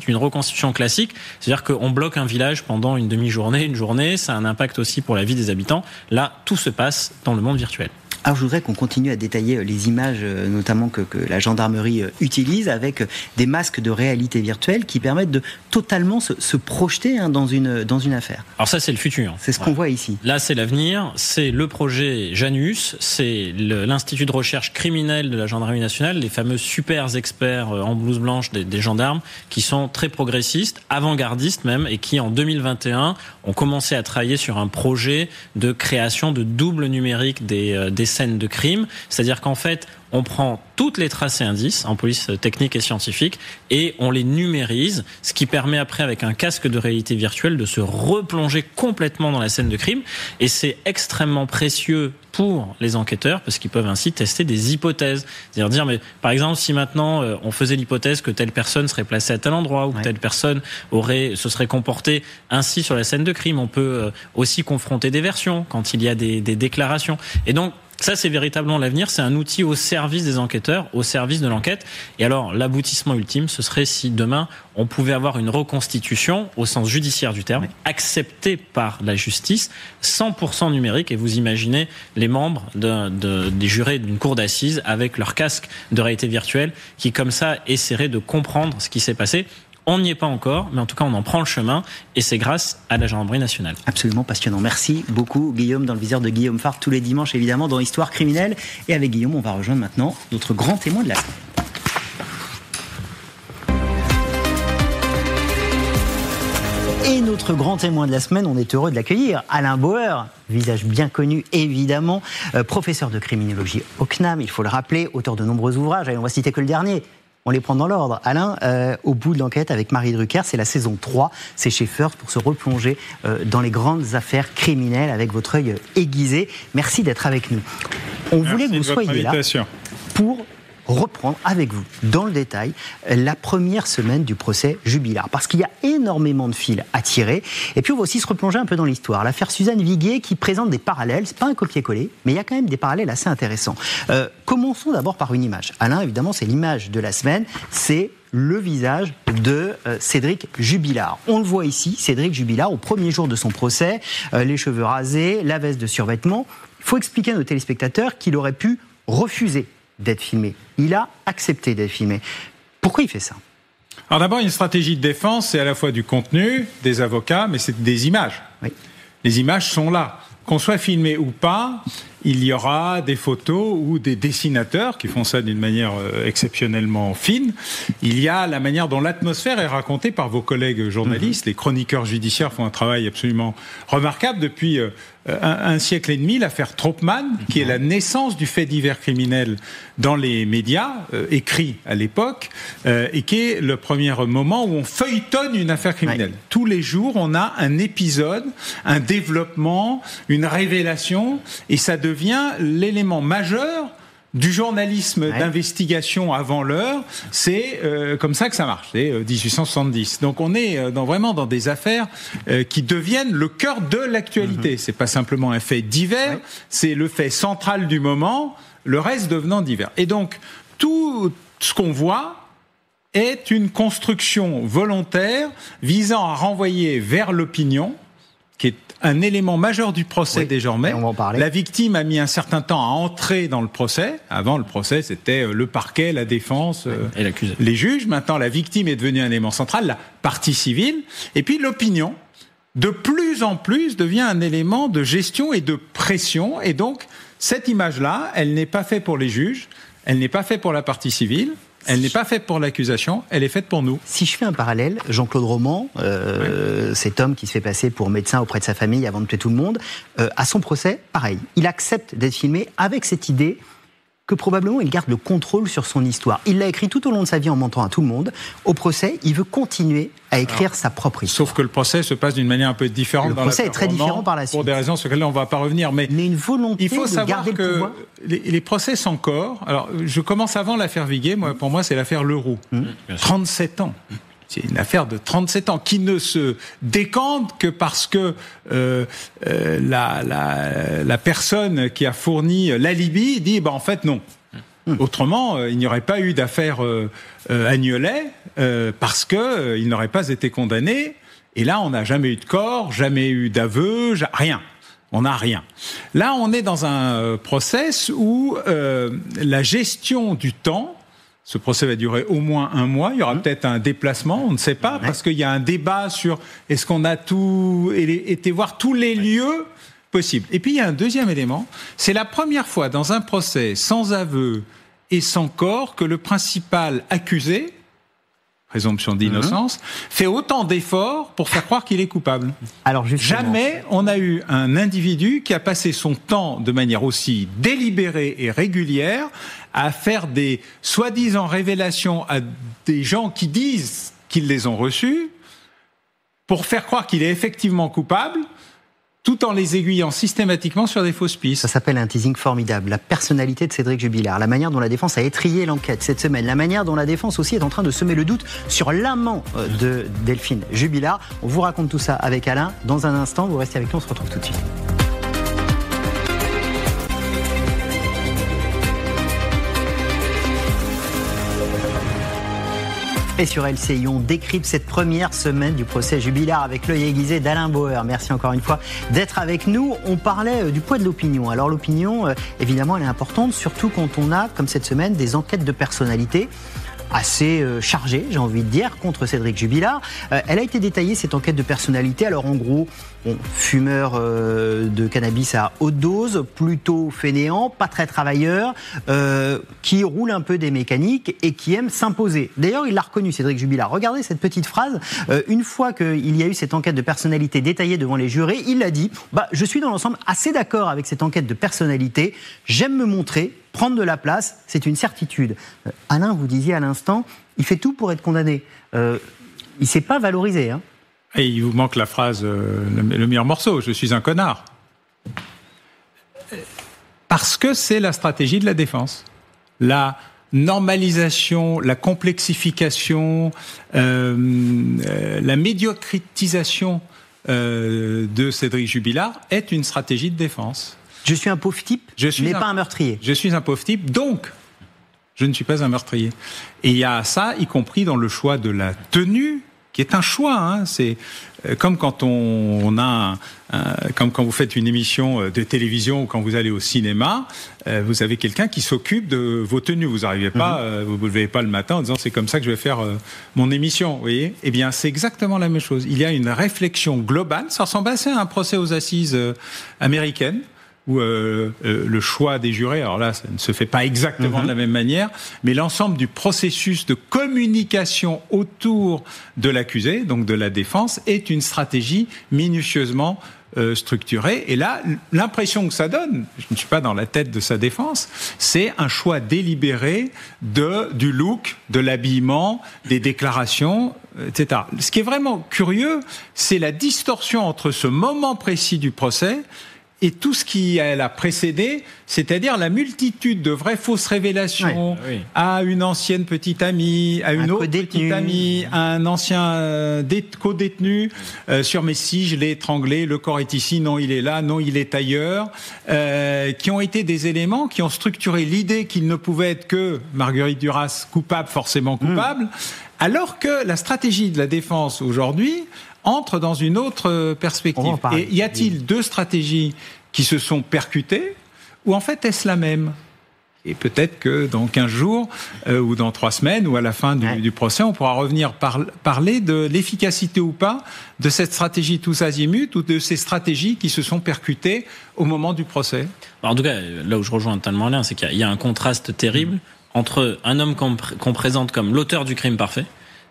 une reconstitution classique, c'est-à-dire qu'on bloque un village pendant une demi-journée, une journée, ça a un impact aussi pour la vie des habitants. Là, tout se passe dans le monde virtuel. Alors je voudrais qu'on continue à détailler les images, notamment que la gendarmerie utilise, avec des masques de réalité virtuelle qui permettent de totalement se projeter dans une affaire. Alors ça, c'est le futur. C'est ce qu'on voit ici. Là, c'est l'avenir. C'est le projet Janus, c'est l'Institut de recherche criminelle de la gendarmerie nationale, les fameux super experts en blouse blanche des gendarmes, qui sont très progressistes, avant-gardistes même, et qui en 2021 ont commencé à travailler sur un projet de création de double numérique des scènes de crime, c'est-à-dire qu'en fait, on prend toutes les traces et indices en police technique et scientifique et on les numérise, ce qui permet après, avec un casque de réalité virtuelle, de se replonger complètement dans la scène de crime. Et c'est extrêmement précieux pour les enquêteurs parce qu'ils peuvent ainsi tester des hypothèses. C'est-à-dire dire, mais par exemple, si maintenant on faisait l'hypothèse que telle personne serait placée à tel endroit ou que telle personne se serait comportée ainsi sur la scène de crime, on peut aussi confronter des versions quand il y a des déclarations. Et donc, ça, c'est véritablement l'avenir. C'est un outil au service des enquêteurs, au service de l'enquête. Et alors, l'aboutissement ultime, ce serait si demain, on pouvait avoir une reconstitution, au sens judiciaire du terme, acceptée par la justice, 100% numérique. Et vous imaginez les membres des jurés d'une cour d'assises avec leur casque de réalité virtuelle qui, comme ça, essaieraient de comprendre ce qui s'est passé. On n'y est pas encore, mais en tout cas, on en prend le chemin et c'est grâce à la gendarmerie nationale. Absolument passionnant. Merci beaucoup, Guillaume, dans le viseur de Guillaume Fard, tous les dimanches, évidemment, dans Histoire criminelle. Et avec Guillaume, on va rejoindre maintenant notre grand témoin de la semaine. Et notre grand témoin de la semaine, on est heureux de l'accueillir, Alain Bauer, visage bien connu évidemment, professeur de criminologie au CNAM, il faut le rappeler, auteur de nombreux ouvrages, allez, on va citer que le dernier. On les prend dans l'ordre. Alain, au bout de l'enquête avec Marie Drucker, c'est la saison 3, c'est chez First pour se replonger dans les grandes affaires criminelles avec votre œil aiguisé. Merci d'être avec nous. On voulait que vous soyez là pour reprendre avec vous, dans le détail, la première semaine du procès Jubilard. Parce qu'il y a énormément de fils à tirer. Et puis on va aussi se replonger un peu dans l'histoire. L'affaire Suzanne Viguier qui présente des parallèles. C'est pas un copier-coller, mais il y a quand même des parallèles assez intéressants. Commençons d'abord par une image. Alain, évidemment, c'est l'image de la semaine. C'est le visage de Cédric Jubilard. On le voit ici, Cédric Jubilard, au premier jour de son procès, les cheveux rasés, la veste de survêtement. Il faut expliquer à nos téléspectateurs qu'il aurait pu refuser d'être filmé. Il a accepté d'être filmé. Pourquoi il fait ça ? Alors d'abord, une stratégie de défense, c'est à la fois du contenu, des avocats, mais c'est des images. Oui. Les images sont là. Qu'on soit filmé ou pas, il y aura des photos ou des dessinateurs qui font ça d'une manière exceptionnellement fine. Il y a la manière dont l'atmosphère est racontée par vos collègues journalistes. Les chroniqueurs judiciaires font un travail absolument remarquable depuis un siècle et demi, l'affaire Trautmann, qui est la naissance du fait divers criminel dans les médias, écrit à l'époque, et qui est le premier moment où on feuilletonne une affaire criminelle. Ouais. Tous les jours, on a un épisode, un développement, une révélation, et ça devient l'élément majeur du journalisme d'investigation avant l'heure. C'est comme ça que ça marche, c'est 1870. Donc on est vraiment dans des affaires qui deviennent le cœur de l'actualité. C'est pas simplement un fait divers, c'est le fait central du moment, le reste devenant divers. Et donc tout ce qu'on voit est une construction volontaire visant à renvoyer vers l'opinion, qui est un élément majeur du procès désormais. On va en parler. La victime a mis un certain temps à entrer dans le procès. Avant, le procès, c'était le parquet, la défense, et l'accusé. Les juges. Maintenant, la victime est devenue un élément central, la partie civile. Et puis, l'opinion, de plus en plus, devient un élément de gestion et de pression. Et donc, cette image-là, elle n'est pas faite pour les juges, elle n'est pas faite pour la partie civile, elle n'est pas faite pour l'accusation, elle est faite pour nous. Si je fais un parallèle, Jean-Claude Roman, cet homme qui se fait passer pour médecin auprès de sa famille avant de tuer tout le monde, à son procès, pareil, il accepte d'être filmé avec cette idée que probablement il garde le contrôle sur son histoire. Il l'a écrit tout au long de sa vie en mentant à tout le monde. Au procès, il veut continuer à écrire sa propre histoire. Sauf que le procès se passe d'une manière un peu différente. Le procès est très différent par la suite. Pour des raisons sur lesquelles on ne va pas revenir. Mais une volonté il faut de garder le pouvoir. Les procès sans corps... Alors, je commence avant l'affaire Viguier. Pour moi, c'est l'affaire Leroux. 37 ans. C'est une affaire de 37 ans qui ne se décante que parce que la personne qui a fourni l'alibi dit en fait non. Autrement, il n'y aurait pas eu d'affaire Agnelet parce qu'il n'aurait pas été condamné. Et là, on n'a jamais eu de corps, jamais eu d'aveu, rien. On n'a rien. Là, on est dans un process où la gestion du temps. Ce procès va durer au moins 1 mois. Il y aura peut-être un déplacement, on ne sait pas, parce qu'il y a un débat sur est-ce qu'on a été voir tous les lieux possibles. Et puis il y a un deuxième élément, c'est la première fois dans un procès sans aveu et sans corps que le principal accusé, présomption d'innocence, fait autant d'efforts pour faire croire qu'il est coupable. Alors jamais on a eu un individu qui a passé son temps de manière aussi délibérée et régulière à faire des soi-disant révélations à des gens qui disent qu'ils les ont reçues pour faire croire qu'il est effectivement coupable, tout en les aiguillant systématiquement sur des fausses pistes. Ça s'appelle un teasing formidable. La personnalité de Cédric Jubilard, la manière dont la défense a étrillé l'enquête cette semaine, la manière dont la défense aussi est en train de semer le doute sur l'amant de Delphine Jubilard. On vous raconte tout ça avec Alain dans un instant. Vous restez avec nous, on se retrouve tout de suite. Et sur LCI, on décrypte cette première semaine du procès Jubilard avec l'œil aiguisé d'Alain Bauer. Merci encore une fois d'être avec nous. On parlait du poids de l'opinion. Alors l'opinion, évidemment, elle est importante, surtout quand on a, comme cette semaine, des enquêtes de personnalité assez chargée, j'ai envie de dire, contre Cédric Jubilard. Elle a été détaillée, cette enquête de personnalité. Alors en gros, fumeur de cannabis à haute dose, plutôt fainéant, pas très travailleur, qui roule un peu des mécaniques et qui aime s'imposer. D'ailleurs, il l'a reconnu, Cédric Jubilard. Regardez cette petite phrase. Une fois qu'il y a eu cette enquête de personnalité détaillée devant les jurés, il a dit « Je suis dans l'ensemble assez d'accord avec cette enquête de personnalité. J'aime me montrer, prendre de la place, c'est une certitude. » Alain, vous disiez à l'instant, il fait tout pour être condamné. Il ne s'est pas valorisé, hein. Et il vous manque la phrase, le meilleur morceau, je suis un connard. Parce que c'est la stratégie de la défense. La normalisation, la complexification, la médiocritisation de Cédric Jubilard est une stratégie de défense. Je suis un pauvre type, mais pas un meurtrier. Je suis un pauvre type, donc je ne suis pas un meurtrier. Et il y a ça, y compris dans le choix de la tenue, qui est un choix. Hein. C'est comme quand on a comme quand vous faites une émission de télévision ou quand vous allez au cinéma, vous avez quelqu'un qui s'occupe de vos tenues. Vous n'arrivez pas, vous ne levez pas le matin en disant c'est comme ça que je vais faire mon émission. Vous voyez ? Eh bien, c'est exactement la même chose. Il y a une réflexion globale. Ça ressemble assez à un procès aux assises américaines, où le choix des jurés, alors là, ça ne se fait pas exactement de la même manière, mais l'ensemble du processus de communication autour de l'accusé, donc de la défense, est une stratégie minutieusement structuré. Et là, l'impression que ça donne, je ne suis pas dans la tête de sa défense, c'est un choix délibéré du look, de l'habillement, des déclarations, etc. Ce qui est vraiment curieux, c'est la distorsion entre ce moment précis du procès et tout ce qui l'a précédé, c'est-à-dire la multitude de vraies fausses révélations à une ancienne petite amie, à une autre petite amie, à un ancien co-détenu sur mais si je l'ai étranglé, le corps est ici, non il est là, non il est ailleurs, qui ont été des éléments qui ont structuré l'idée qu'il ne pouvait être que Marguerite Duras coupable, forcément coupable, alors que la stratégie de la défense aujourd'hui entre dans une autre perspective. Et y a-t-il deux stratégies qui se sont percutées, ou en fait est-ce la même ? Et peut-être que dans 15 jours, ou dans 3 semaines, ou à la fin du procès, on pourra revenir parler de l'efficacité ou pas de cette stratégie tous azimuts, ou de ces stratégies qui se sont percutées au moment du procès. Alors, en tout cas, là où je rejoins totalement Alain, c'est qu'il y a un contraste terrible entre un homme qu'on présente comme l'auteur du crime parfait,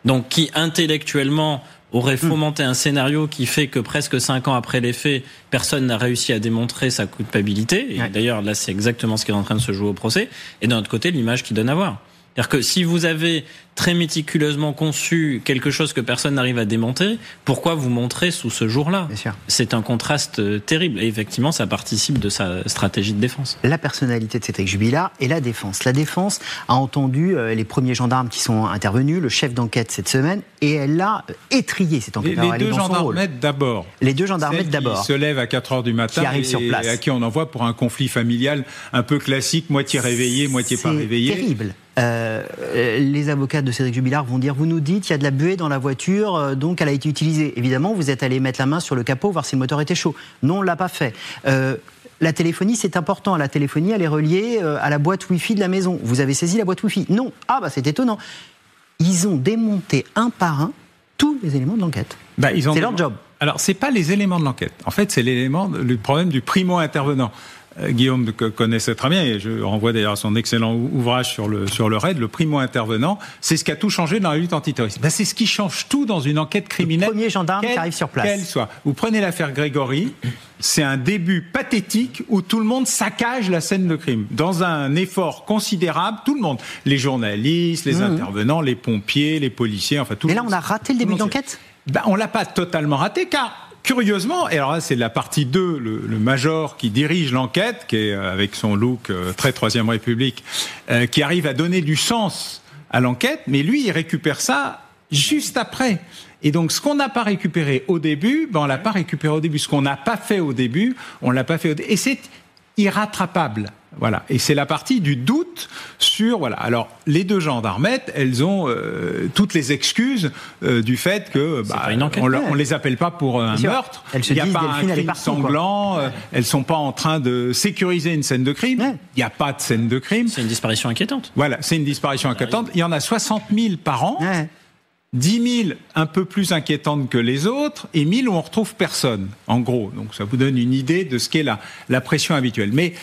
donc qui intellectuellement aurait fomenté un scénario qui fait que presque 5 ans après les faits, personne n'a réussi à démontrer sa culpabilité. Et d'ailleurs, là, c'est exactement ce qui est en train de se jouer au procès. Et d'un autre côté, l'image qu'il donne à voir. C'est-à-dire que si vous avez très méticuleusement conçu quelque chose que personne n'arrive à démonter, pourquoi vous montrer sous ce jour-là ? C'est un contraste terrible. Et effectivement, ça participe de sa stratégie de défense. La personnalité de Cédric Jubillar et la défense. La défense a entendu les premiers gendarmes qui sont intervenus, le chef d'enquête cette semaine, et elle l'a étrié, cette enquête. Les deux gendarmes d'abord. Les deux gendarmes d'abord. Qui se lèvent à 4h du matin qui arrivent sur place. Et à qui on envoie pour un conflit familial un peu classique, moitié réveillé, moitié pas réveillé. C'est terrible. Les avocats de Cédric Jubillar vont dire, vous nous dites, il y a de la buée dans la voiture, donc elle a été utilisée. Évidemment, vous êtes allé mettre la main sur le capot, voir si le moteur était chaud. Non, on ne l'a pas fait. La téléphonie, c'est important. La téléphonie, elle est reliée à la boîte Wi-Fi de la maison. Vous avez saisi la boîte Wi-Fi ? Non. Ah, bah c'est étonnant. Ils ont démonté un par un tous les éléments de l'enquête. C'est leur job. Alors, c'est pas les éléments de l'enquête. En fait, c'est le problème du primo-intervenant. Guillaume connaissait très bien, et je renvoie d'ailleurs à son excellent ouvrage sur le RAID, le primo-intervenant, c'est ce qui a tout changé dans la lutte antiterroriste. C'est ce qui change tout dans une enquête criminelle. Le premier gendarme qui arrive sur place. Qu'elle soit. Vous prenez l'affaire Grégory, c'est un début pathétique où tout le monde saccage la scène de crime. Dans un effort considérable, tout le monde, les journalistes, les intervenants, les pompiers, les policiers, enfin tout le monde. Et là, on a raté le début d'enquête ? On l'a pas totalement raté, car curieusement, et alors là c'est la partie 2, le major qui dirige l'enquête, qui est avec son look très Troisième République, qui arrive à donner du sens à l'enquête, mais lui il récupère ça juste après. Et donc ce qu'on n'a pas récupéré au début, on l'a pas récupéré au début. Ce qu'on n'a pas fait au début, on l'a pas fait au début. Et c'est irrattrapable. Voilà. Et c'est la partie du doute sur, voilà. Alors, les deux gendarmettes, elles ont toutes les excuses du fait que, on les appelle pas pour un meurtre. Il n'y a pas un crime sanglant. Elles sont pas en train de sécuriser une scène de crime. Il n'y a pas de scène de crime. C'est une disparition inquiétante. Voilà. C'est une disparition inquiétante. Il y en a 60 000 par an. 10 000 un peu plus inquiétantes que les autres, et 1000 où on retrouve personne, en gros. Donc ça vous donne une idée de ce qu'est la pression habituelle. Mais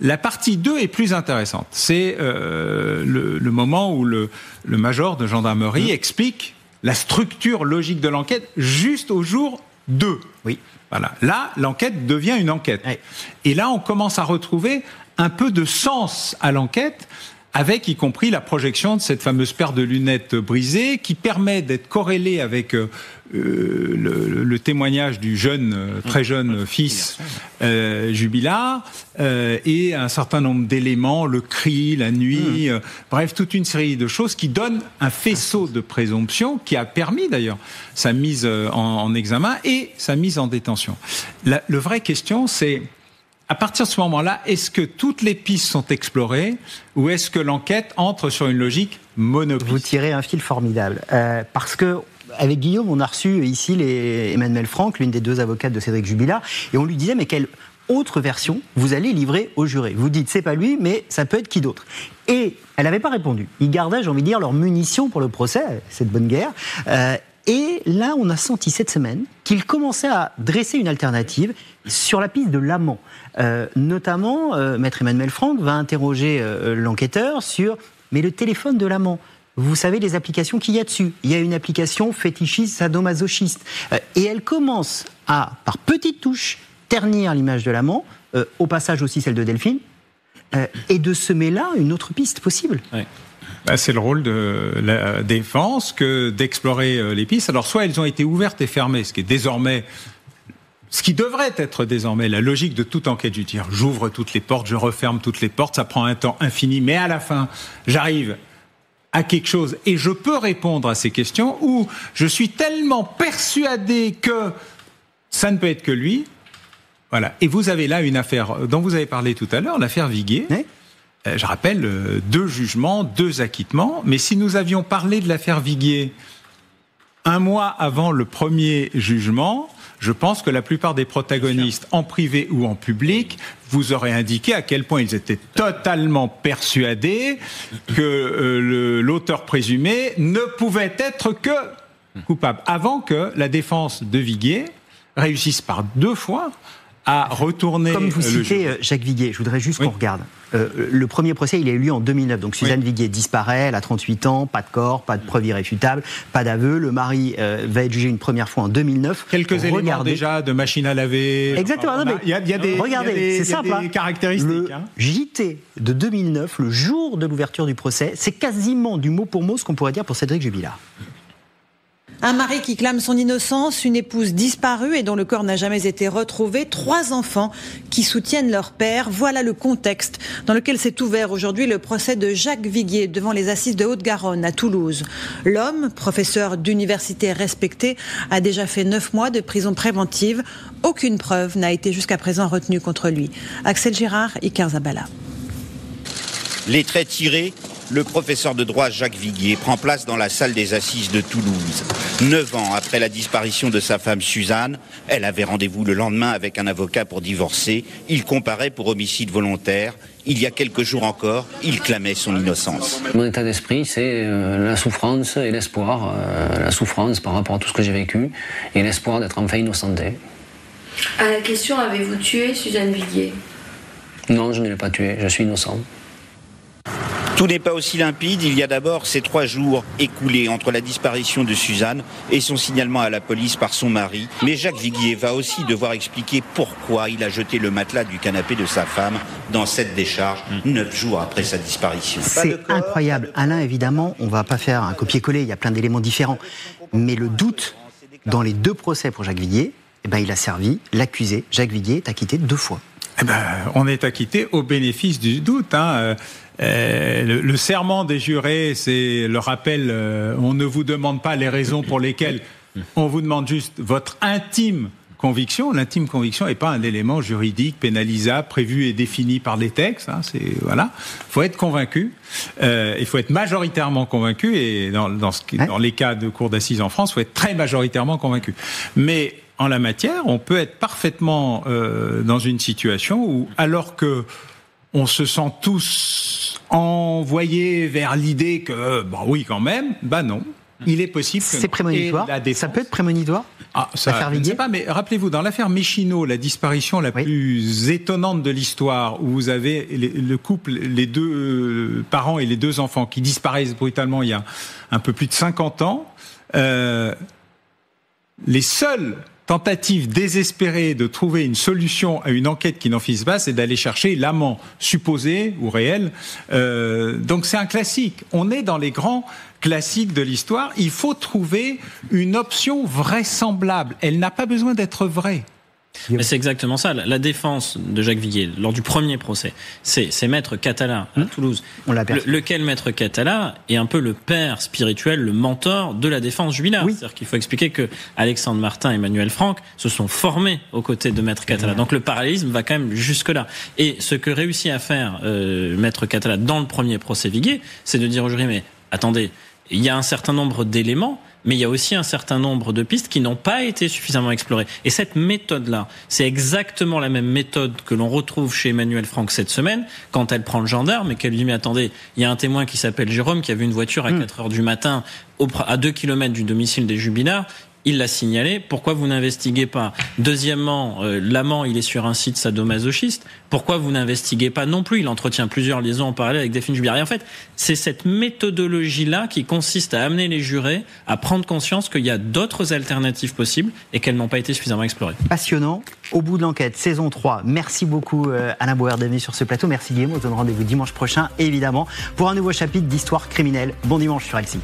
la partie 2 est plus intéressante. C'est le moment où le major de gendarmerie explique la structure logique de l'enquête juste au jour 2. Oui. Voilà. Là, l'enquête devient une enquête. Oui. Et là, on commence à retrouver un peu de sens à l'enquête, avec y compris la projection de cette fameuse paire de lunettes brisées qui permet d'être corrélée avec le témoignage du très jeune fils Jubillar, et un certain nombre d'éléments, le cri, la nuit, bref, toute une série de choses qui donnent un faisceau de présomption qui a permis d'ailleurs sa mise en examen et sa mise en détention. La vraie question, c'est: à partir de ce moment-là, est-ce que toutes les pistes sont explorées ou est-ce que l'enquête entre sur une logique monopiste ? Vous tirez un fil formidable. Parce que, avec Guillaume, on a reçu ici Emmanuelle Franck, l'une des deux avocates de Cédric Jubillar, et on lui disait, mais quelle autre version vous allez livrer au juré ? Vous dites, c'est pas lui, mais ça peut être qui d'autre ? Et elle n'avait pas répondu. Ils gardaient, j'ai envie de dire, leur munition pour le procès, cette bonne guerre. Et là, on a senti cette semaine qu'il commençait à dresser une alternative sur la piste de l'amant. Notamment, maître Emmanuelle Franck va interroger l'enquêteur sur « mais le téléphone de l'amant ». Vous savez les applications qu'il y a dessus. Il y a une application fétichiste, sadomasochiste. Et elle commence à, par petites touches, ternir l'image de l'amant, au passage aussi celle de Delphine, et de semer là une autre piste possible. Ouais. C'est le rôle de la défense que d'explorer les pistes. Alors soit elles ont été ouvertes et fermées, ce qui devrait être désormais la logique de toute enquête judiciaire. J'ouvre toutes les portes, je referme toutes les portes, ça prend un temps infini, mais à la fin, j'arrive à quelque chose et je peux répondre à ces questions où je suis tellement persuadé que ça ne peut être que lui. Voilà. Et vous avez là une affaire dont vous avez parlé tout à l'heure, l'affaire Viguier. Oui. Je rappelle, 2 jugements, 2 acquittements. Mais si nous avions parlé de l'affaire Viguier 1 mois avant le premier jugement, je pense que la plupart des protagonistes, en privé ou en public, vous auraient indiqué à quel point ils étaient totalement persuadés que l'auteur présumé ne pouvait être que coupable. Avant que la défense de Viguier réussisse par 2 fois à retourner. Comme vous citez Jacques Viguier, je voudrais juste qu'on regarde. Le premier procès, il a eu lieu en 2009. Donc Suzanne Viguier disparaît, elle a 38 ans, pas de corps, pas de preuves irréfutables, pas d'aveu. Le mari va être jugé une première fois en 2009. Quelques éléments déjà de machine à laver. Exactement. Il y a des caractéristiques. Le JT de 2009, le jour de l'ouverture du procès, c'est quasiment du mot pour mot ce qu'on pourrait dire pour Cédric Jubilard. Un mari qui clame son innocence, une épouse disparue et dont le corps n'a jamais été retrouvé, 3 enfants qui soutiennent leur père. Voilà le contexte dans lequel s'est ouvert aujourd'hui le procès de Jacques Viguier devant les assises de Haute-Garonne à Toulouse. L'homme, professeur d'université respecté, a déjà fait 9 mois de prison préventive. Aucune preuve n'a été jusqu'à présent retenue contre lui. Axel Girard, Iker Zabala. Les traits tirés, le professeur de droit Jacques Viguier prend place dans la salle des assises de Toulouse. 9 ans après la disparition de sa femme Suzanne, elle avait rendez-vous le lendemain avec un avocat pour divorcer. Il comparait pour homicide volontaire. Il y a quelques jours encore, il clamait son innocence. Mon état d'esprit, c'est la souffrance et l'espoir. La souffrance par rapport à tout ce que j'ai vécu et l'espoir d'être enfin innocenté. À la question, avez-vous tué Suzanne Viguier ? Non, je ne l'ai pas tuée, je suis innocent. Tout n'est pas aussi limpide. Il y a d'abord ces 3 jours écoulés entre la disparition de Suzanne et son signalement à la police par son mari. Mais Jacques Viguier va aussi devoir expliquer pourquoi il a jeté le matelas du canapé de sa femme dans cette décharge 9 jours après sa disparition. C'est incroyable. Alain, évidemment, on ne va pas faire un copier-coller, il y a plein d'éléments différents. Mais le doute, dans les 2 procès pour Jacques Viguier, il a servi. L'accusé, Jacques Viguier, est acquitté 2 fois. On est acquitté au bénéfice du doute. Le serment des jurés, c'est le rappel, on ne vous demande pas les raisons pour lesquelles, on vous demande juste votre intime conviction. L'intime conviction n'est pas un élément juridique, pénalisable, prévu et défini par les textes. Voilà. Faut être convaincu. Il faut être majoritairement convaincu. Et dans les cas de cour d'assises en France, il faut être très majoritairement convaincu. Mais en la matière, on peut être parfaitement dans une situation où, alors que on se sent tous envoyés vers l'idée que, oui, quand même, non. Il est possible que... C'est prémonitoire. Ça peut être prémonitoire. Je ne sais pas, mais rappelez-vous, dans l'affaire Méchineau, la disparition la plus étonnante de l'histoire, où vous avez le couple, les 2 parents et les 2 enfants qui disparaissent brutalement il y a un peu plus de 50 ans, les seuls tentative désespérée de trouver une solution à une enquête qui n'en finisse pas, c'est d'aller chercher l'amant supposé ou réel. Donc c'est un classique. On est dans les grands classiques de l'histoire. Il faut trouver une option vraisemblable. Elle n'a pas besoin d'être vraie. Mais c'est exactement ça. La défense de Jacques Viguier, lors du premier procès, c'est Maître Catala à Toulouse. Lequel Maître Catala est un peu le père spirituel, le mentor de la défense Jubilard. C'est-à-dire qu'il faut expliquer que Alexandre Martin et Emmanuel Franck se sont formés aux côtés de Maître Catala. Donc le parallélisme va quand même jusque-là. Et ce que réussit à faire Maître Catala dans le premier procès Viguier, c'est de dire au jury, mais attendez, il y a un certain nombre d'éléments, mais il y a aussi un certain nombre de pistes qui n'ont pas été suffisamment explorées. Et cette méthode-là, c'est exactement la même méthode que l'on retrouve chez Emmanuel Franck cette semaine, quand elle prend le gendarme et qu'elle lui dit, mais attendez, il y a un témoin qui s'appelle Jérôme, qui a vu une voiture à 4 heures du matin, à 2 kilomètres du domicile des Jubilards. il l'a signalé, pourquoi vous n'investiguez pas? Deuxièmement, l'amant, il est sur un site sadomasochiste, pourquoi vous n'investiguez pas non plus? Il entretient plusieurs liaisons en parallèle avec Delphine Jubillar. Et en fait, c'est cette méthodologie-là qui consiste à amener les jurés à prendre conscience qu'il y a d'autres alternatives possibles et qu'elles n'ont pas été suffisamment explorées. Passionnant. Au bout de l'enquête, saison 3. Merci beaucoup Alain Bauer d'être venu sur ce plateau. Merci Guillaume. On se donne rendez-vous dimanche prochain, évidemment, pour un nouveau chapitre d'Histoire criminelle. Bon dimanche sur LCI.